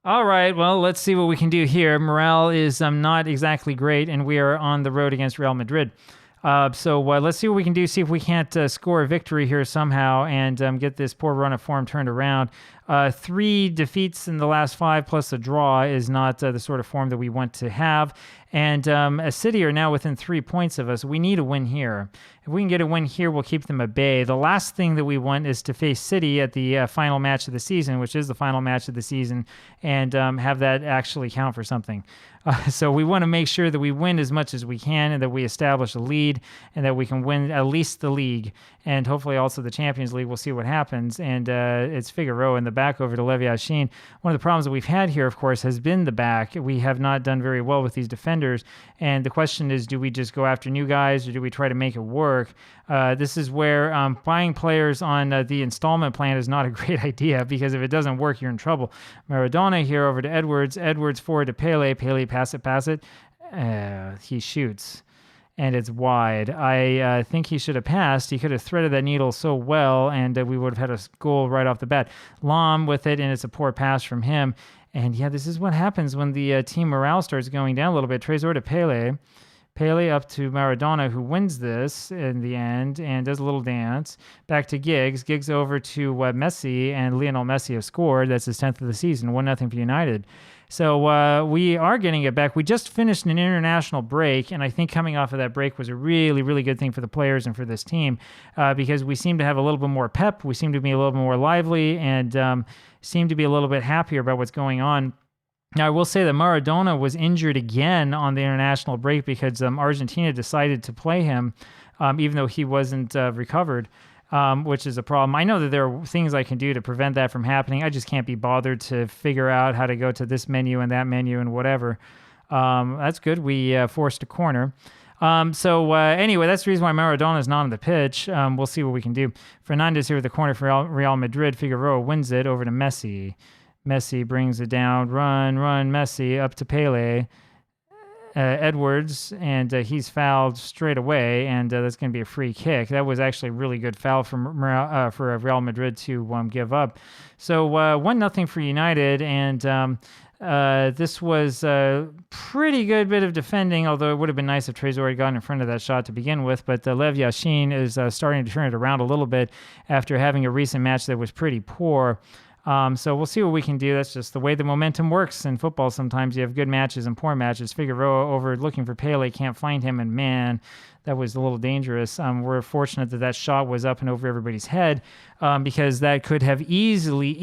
All right, well, let's see what we can do here. Morale is not exactly great, and we are on the road against Real Madrid. So let's see what we can do. See if we can't score a victory here somehow and get this poor run of form turned around. 3 defeats in the last 5 plus a draw is not the sort of form that we want to have. And a City are now within 3 points of us. We need a win here. If we can get a win here, we'll keep them at bay. The last thing that we want is to face City at the final match of the season, which is the final match of the season, and have that actually count for something. So we want to make sure that we win as much as we can and that we establish a lead and that we can win at least the league and hopefully also the Champions League. We'll see what happens. And it's Figueroa in the back over to Levi Yashin. One of the problems that we've had here, of course, has been the back. We have not done very well with these defenders. And the question is, do we just go after new guys or do we try to make it work? This is where buying players on the installment plan is not a great idea because if it doesn't work, you're in trouble. Maradona here over to Edwards. Edwards forward to Pele. Pele pass it. He shoots. And it's wide. I think he should have passed. He could have threaded that needle so well, and we would have had a goal right off the bat. Lam with it, and it's a poor pass from him. And yeah, this is what happens when the team morale starts going down a little bit. Trésor to Pele. Pele up to Maradona, who wins this in the end and does a little dance. Back to Giggs. Giggs over to Messi, and Lionel Messi have scored. That's his 10th of the season. 1-0 for United. So we are getting it back. We just finished an international break, and I think coming off of that break was a really, really good thing for the players and for this team because we seem to have a little bit more pep. We seem to be a little bit more lively and seem to be a little bit happier about what's going on. Now, I will say that Maradona was injured again on the international break because Argentina decided to play him even though he wasn't recovered. Which is a problem. I know that there are things I can do to prevent that from happening. I just can't be bothered to figure out how to go to this menu and that menu and whatever. That's good. We forced a corner. Anyway, that's the reason why Maradona is not on the pitch. We'll see what we can do. Fernandes here with the corner for Real Madrid. Figueroa wins it over to Messi. Messi brings it down. Run, Messi up to Pele. Edwards, and he's fouled straight away, and that's going to be a free kick. That was actually a really good foul for Real Madrid to give up. So 1-0 for United, and this was a pretty good bit of defending, although it would have been nice if Trésor had gotten in front of that shot to begin with, but Lev Yashin is starting to turn it around a little bit after having a recent match that was pretty poor. So we'll see what we can do. That's just the way the momentum works in football. Sometimes you have good matches and poor matches. Figueroa over looking for Pele, can't find him, and man, that was a little dangerous. We're fortunate that shot was up and over everybody's head because that could have easily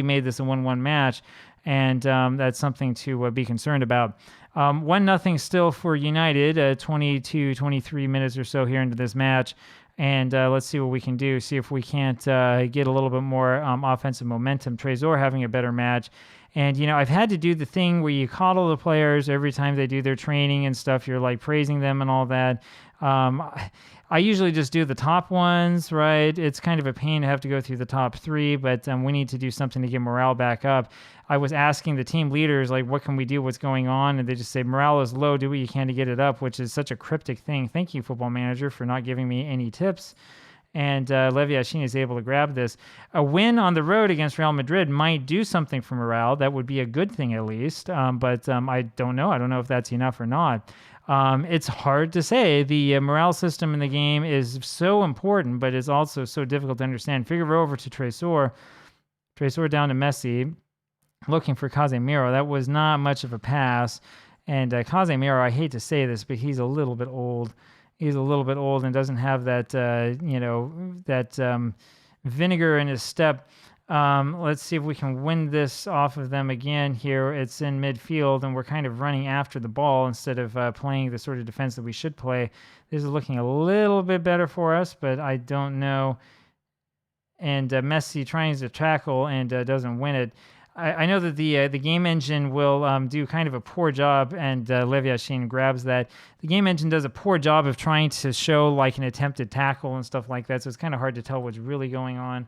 made this a 1-1 match, and that's something to be concerned about. 1-0 still for United, 23 minutes or so here into this match. And let's see what we can do. See if we can't get a little bit more offensive momentum. Trésor having a better match. And, I've had to do the thing where you coddle the players every time they do their training and stuff. You're like praising them and all that. I usually just do the top ones, right? It's kind of a pain to have to go through the top 3, but we need to do something to get morale back up. I was asking the team leaders, like, what can we do? What's going on? And they just say, morale is low. Do what you can to get it up, which is such a cryptic thing. Thank you, Football Manager, for not giving me any tips. And Levi Yashin is able to grab this. A win on the road against Real Madrid might do something for morale. That would be a good thing, at least. But I don't know. I don't know if that's enough or not. It's hard to say. The morale system in the game is so important, but it's also so difficult to understand. Figueroa over to Trésor. Trésor down to Messi. Looking for Casemiro. That was not much of a pass. And Casemiro, I hate to say this, but he's a little bit old. He's a little bit old and doesn't have that, vinegar in his step. Let's see if we can win this off of them again here. It's in midfield, and we're kind of running after the ball instead of playing the sort of defense that we should play. This is looking a little bit better for us, but I don't know. And Messi tries to tackle and doesn't win it. I know that the game engine will do kind of a poor job, and Lev Yashin grabs that. The game engine does a poor job of trying to show like an attempted tackle and stuff like that, so it's kind of hard to tell what's really going on.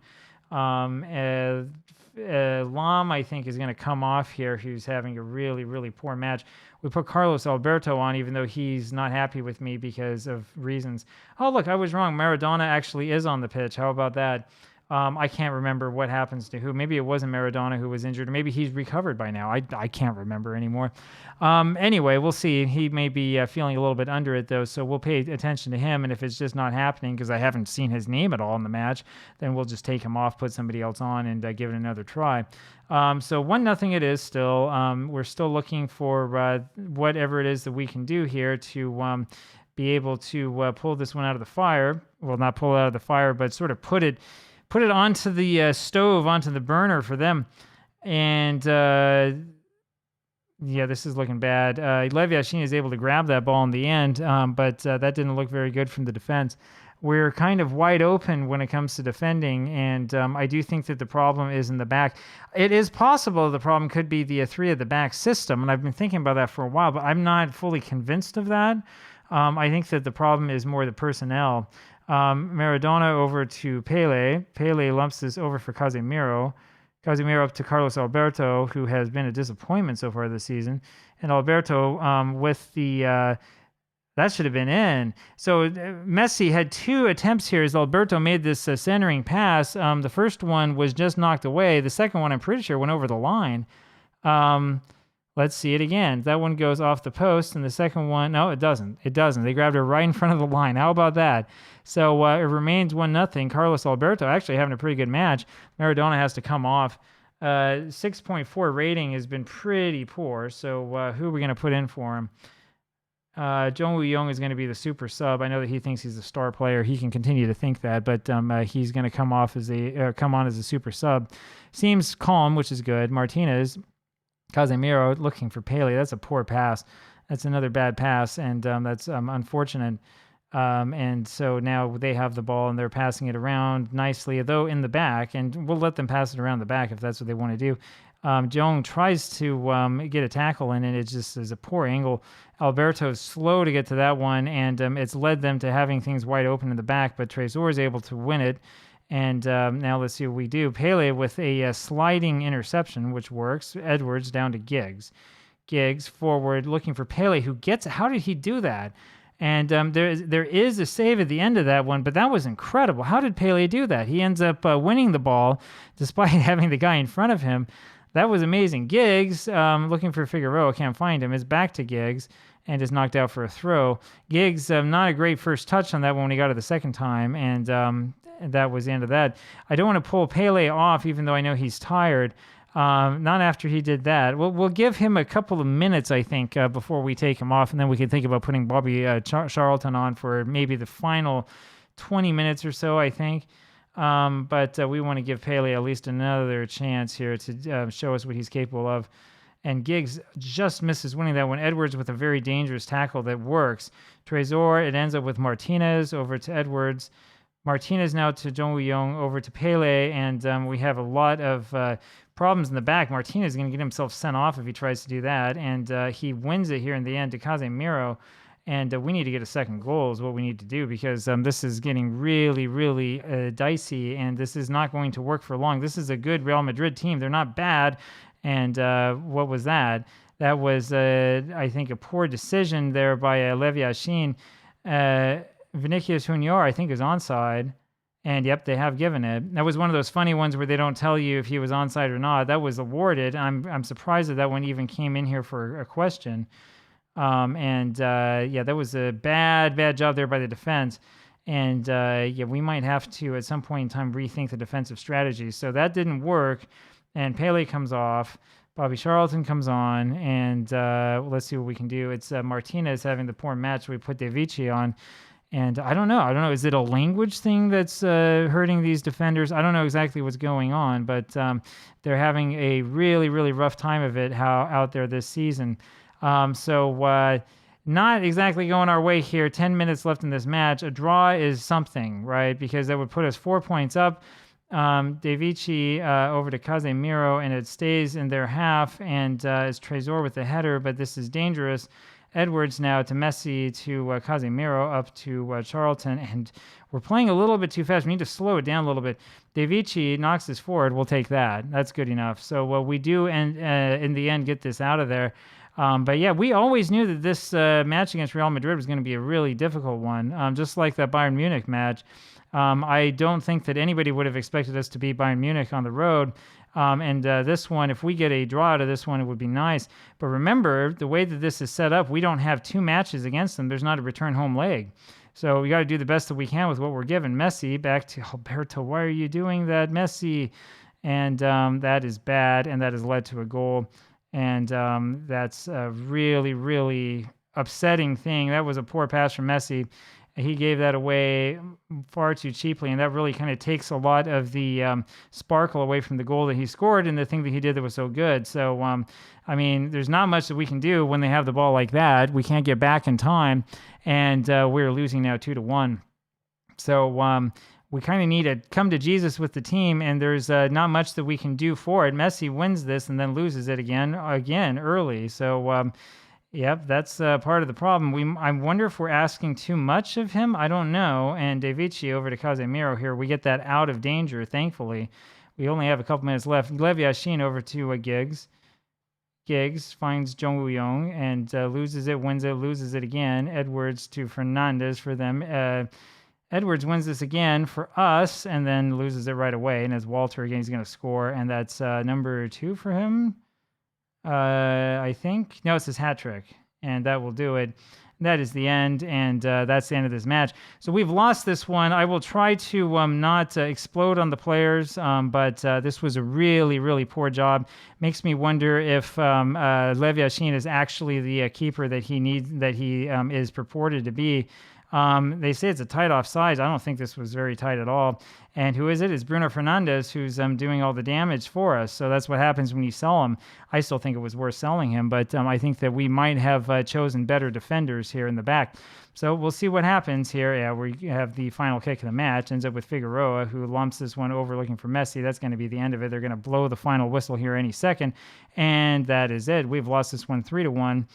Lam, I think, is going to come off here, who's having a really, really poor match. We put Carlos Alberto on, even though he's not happy with me because of reasons. Oh, look, I was wrong. Maradona actually is on the pitch. How about that? I can't remember what happens to who. Maybe it wasn't Maradona who was injured, or maybe he's recovered by now. I can't remember anymore. Anyway, we'll see. He may be feeling a little bit under it, though, so we'll pay attention to him. And if it's just not happening because I haven't seen his name at all in the match, then we'll just take him off, put somebody else on, and give it another try. So 1-0 it is still. We're still looking for whatever it is that we can do here to be able to pull this one out of the fire. Well, not pull it out of the fire, but sort of put it onto the stove, onto the burner for them. And yeah, this is looking bad. Lev Yashin is able to grab that ball in the end, but that didn't look very good from the defense. We're kind of wide open when it comes to defending, and I do think that the problem is in the back. It is possible the problem could be the three at the back system, and I've been thinking about that for a while, but I'm not fully convinced of that. I think that the problem is more the personnel. Maradona over to Pele. Pele lumps this over for Casemiro. Casemiro up to Carlos Alberto, who has been a disappointment so far this season. And Alberto with the... that should have been in. So Messi had 2 attempts here as Alberto made this centering pass. The first one was just knocked away. The second one, I'm pretty sure, went over the line. Let's see it again. That one goes off the post, and the second one, no, it doesn't. It doesn't. They grabbed it right in front of the line. How about that? So it remains 1-0. Carlos Alberto actually having a pretty good match. Maradona has to come off. 6.4 rating has been pretty poor. So who are we going to put in for him? Jong Woo-young is going to be the super sub. I know that he thinks he's a star player. He can continue to think that, but he's going to come on as a super sub. Seems calm, which is good. Martinez, Casemiro looking for Pele. That's a poor pass. That's another bad pass, and that's unfortunate. And so now they have the ball, and they're passing it around nicely, though in the back, and we'll let them pass it around the back if that's what they want to do. Jong tries to get a tackle in, and it just is a poor angle. Alberto's slow to get to that one, and it's led them to having things wide open in the back, but Trezor is able to win it. And now let's see what we do. Pele with a sliding interception, which works. Edwards down to Giggs. Giggs forward looking for Pele, who gets... How did he do that? And there is a save at the end of that one, but that was incredible. How did Pele do that? He ends up winning the ball despite having the guy in front of him. That was amazing. Giggs, looking for Figueroa, can't find him, is back to Giggs and is knocked out for a throw. Giggs, not a great first touch on that one when he got it the second time, and that was the end of that. I don't want to pull Pele off, even though I know he's tired. Not after he did that. We'll give him a couple of minutes, I think, before we take him off, and then we can think about putting Bobby Charlton on for maybe the final 20 minutes or so, I think. But we want to give Pele at least another chance here to show us what he's capable of. And Giggs just misses winning that one. Edwards with a very dangerous tackle that works. Trezor, it ends up with Martinez over to Edwards. Martinez now to Jong Woo-young over to Pele, and we have a lot of problems in the back. Martinez is going to get himself sent off if he tries to do that, and he wins it here in the end to Casemiro. And we need to get a second goal is what we need to do, because this is getting really, really dicey, and this is not going to work for long. This is a good Real Madrid team. They're not bad. And what was that? That was, I think, a poor decision there by Lev Yashin. Vinicius Junior, I think, is onside. And, yep, they have given it. That was one of those funny ones where they don't tell you if he was onside or not. That was awarded. I'm surprised that one even came in here for a question. Yeah, that was a bad job there by the defense. And, yeah, we might have to, at some point in time, rethink the defensive strategy. So that didn't work. And Pele comes off. Bobby Charlton comes on. And let's see what we can do. It's Martinez having the poor match. We put De Vici on. And I don't know. Is it a language thing that's hurting these defenders? I don't know exactly what's going on. But they're having a really, really rough time of it out there this season. So not exactly going our way here. 10 minutes left in this match. A draw is something, right? Because that would put us 4 points up. De Vici over to Casemiro, and it stays in their half, and it's Trezor with the header, but this is dangerous. Edwards now to Messi, to Casemiro, up to Charlton, and we're playing a little bit too fast. We need to slow it down a little bit. De Vici knocks this forward. We'll take that. That's good enough. So we do, and in the end, get this out of there. But yeah, we always knew that this match against Real Madrid was going to be a really difficult one, just like that Bayern Munich match. I don't think that anybody would have expected us to beat Bayern Munich on the road. And this one, if we get a draw out of this one, it would be nice. But remember, the way that this is set up, we don't have 2 matches against them. There's not a return home leg. So we got to do the best that we can with what we're given. Messi, back to Alberto. Why are you doing that, Messi? And that is bad, and that has led to a goal. And that's a really, really upsetting thing. That was a poor pass from Messi. He gave that away far too cheaply, and that really kind of takes a lot of the sparkle away from the goal that he scored and the thing that he did that was so good. So, I mean, there's not much that we can do when they have the ball like that. We can't get back in time, and we're losing now 2-1. So we kind of need to come to Jesus with the team, and there's not much that we can do for it. Messi wins this and then loses it again early. So, yep, that's part of the problem. I wonder if we're asking too much of him. I don't know. And De Vici over to Casemiro here. We get that out of danger, thankfully. We only have a couple minutes left. Lev Yashin over to Giggs. Giggs finds Jong Woo-young and loses it, wins it, loses it again. Edwards to Fernandez for them. Edwards wins this again for us and then loses it right away. And as Walter again, he's going to score. And that's number 2 for him. I think. No, it's his hat trick, and that will do it. That is the end, and that's the end of this match. So we've lost this one. I will try to not explode on the players, but this was a really, really poor job. Makes me wonder if Lev Yashin is actually the keeper that he needs, that he is purported to be. They say it's a tight offsides. I don't think this was very tight at all. And who is it? It's Bruno Fernandes who's doing all the damage for us. So that's what happens when you sell him. I still think it was worth selling him, but I think that we might have chosen better defenders here in the back. So we'll see what happens here. Yeah, we have the final kick of the match. Ends up with Figueroa, who lumps this one over looking for Messi. That's going to be the end of it. They're going to blow the final whistle here any second. And that is it. We've lost this one 3-1.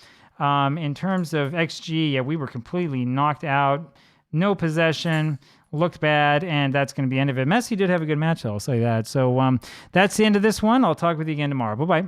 In terms of XG, yeah, we were completely knocked out. No possession, looked bad, and that's going to be the end of it. Messi did have a good match, though, I'll say that. So that's the end of this one. I'll talk with you again tomorrow. Bye-bye.